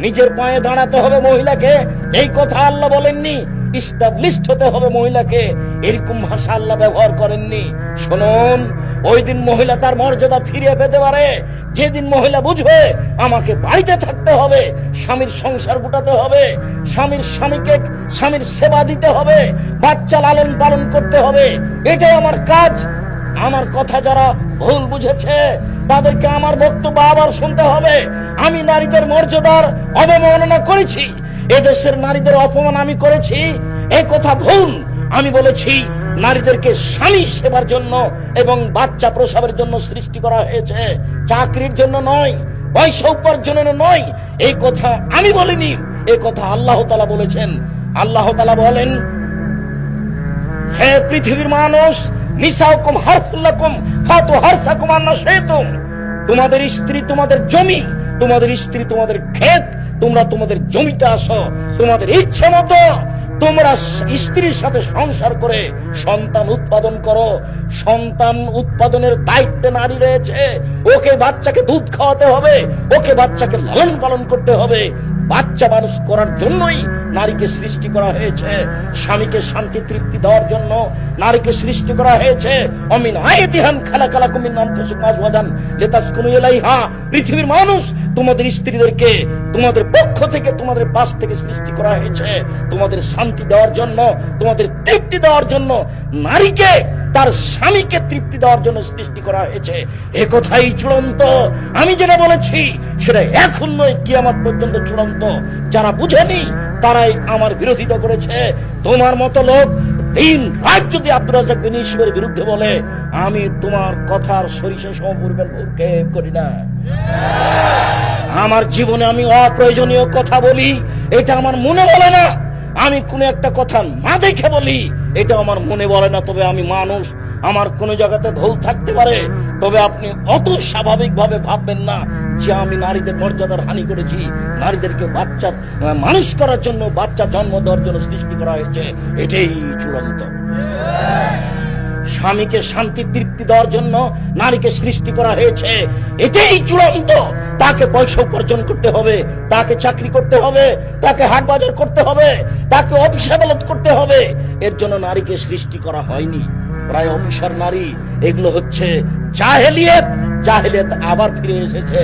নিজের পায়ে দাঁড়াতে হবে মহিলাকে, এই কথা আল্লাহ বলেননি। ইস্টাবলিশড হতে হবে মহিলাকে, এরকম ভাষা আল্লাহ ব্যবহার করেননি। শুনুন, ওই দিন মহিলা তার মর্যাদা ফিরিয়ে পেতে পারে যেদিন মহিলা বুঝবে আমাকে বাড়িতে থাকতে হবে, স্বামীর সংসার গুটাতে হবে, স্বামীর সেবা দিতে হবে, বাচ্চা লালন পালন করতে হবে, এটাই আমার কাজ। আমার কথা যারা ভুল বুঝেছে তাদেরকে আমার বক্তব্য আবার শুনতে হবে। আমি নারীদের মর্যাদার অবমাননা করেছি, এদেশের নারীদের অপমান আমি করেছি, এই কথা ভুল। আমি বলেছি নারীদেরকে স্বামী সেবার জন্য এবং বাচ্চা প্রসবের জন্য সৃষ্টি করা হয়েছে, চাকরির জন্য নয়, পয়সা উপার্জনের নয়। এই কথা আমি বলিনি, এই কথা আল্লাহ তাআলা বলেছেন। আল্লাহ তাআলা বলেন, হে পৃথিবীর মানুষ, নিসাউকুম হারসুল লাকুম ফাতু হারসাকুম আন্না শাইতুম। তোমাদের স্ত্রী তোমাদের জমি, তোমাদের স্ত্রী তোমাদের ক্ষেত, তোমরা তোমাদের জমিতে আসো, তোমাদের ইচ্ছে মতো তোমরা স্ত্রীর সাথে সংসার করে সন্তান উৎপাদন করো। সন্তান উৎপাদনের দায়িত্বে নারী রয়েছে। ওকে বাচ্চাকে দুধ খাওয়াতে হবে, ওকে বাচ্চাকে লালন পালন করতে হবে। বাচ্চা মানুষ করার জন্যই নারীকে সৃষ্টি করা হয়েছে, স্বামীকে শান্তি তৃপ্তি দেওয়ার জন্য নারীকে সৃষ্টি করা হয়েছে। অমিন আয়াতিহান খালাকালাকুম মিন আনফুসিকুম আজওয়াজান লিতাসকুনু ইলাইহা। পৃথিবীর মানুষ, তোমাদের স্ত্রীদেরকে তোমাদের পক্ষ থেকে, তোমাদের পাশ থেকে সৃষ্টি করা হয়েছে তোমাদের শান্তি দেওয়ার জন্য, তোমাদের তৃপ্তি দেওয়ার জন্য। নারীকে তার স্বামীকে তৃপ্তি দেওয়ার জন্য সৃষ্টি করা হয়েছে, এ কথাই চূড়ান্ত। আমি যেটা বলেছি সেটা এখন নয়, কিয়ামত পর্যন্ত চূড়ান্ত। যারা বুঝেনি তারাই আমার বিরোধিতা করেছে। তোমার মতো লোক দিন রাত যদি আব্দুর রাজ্জাক বিন ইউসুফের বিরুদ্ধে বলে, আমি তোমার কথার সরিষা সমপরিমাণ ভ্রুক্ষেপ করি না। আমার জীবনে আমি অপ্রয়োজনীয় কথা বলি, এটা আমার মনে বলে না। আমি কোন একটা কথা না দেখে বলি, এটা আমার মনে বলে না। তবে আমি মানুষ, আমার কোন জায়গাতে ভুল থাকতে পারে। তবে আপনি অত স্বাভাবিকভাবে ভাববেন না যে আমি নারীদের মর্যাদার হানি করেছি। নারীদেরকে বাচ্চা মানুষ করার জন্য, বাচ্চা জন্ম দেওয়ার জন্য সৃষ্টি করা হয়েছে, এটাই চূড়ান্ত। স্বামীকে শান্তি তৃপ্তি দেওয়ার জন্য নারীকে সৃষ্টি করা হয়েছে, এটাই চূড়ান্ত। তাকে পয়সা উপার্জন করতে হবে, তাকে চাকরি করতে হবে, তাকে হাট বাজার করতে হবে, তাকে অফিস আদালত করতে হবে। এর জন্য নারীকে সৃষ্টি করা হয়নি। প্রায় অফিসার নারী, এগুলো হচ্ছে জাহেলিয়াত। জাহেলিয়াত আবার ফিরে এসেছে।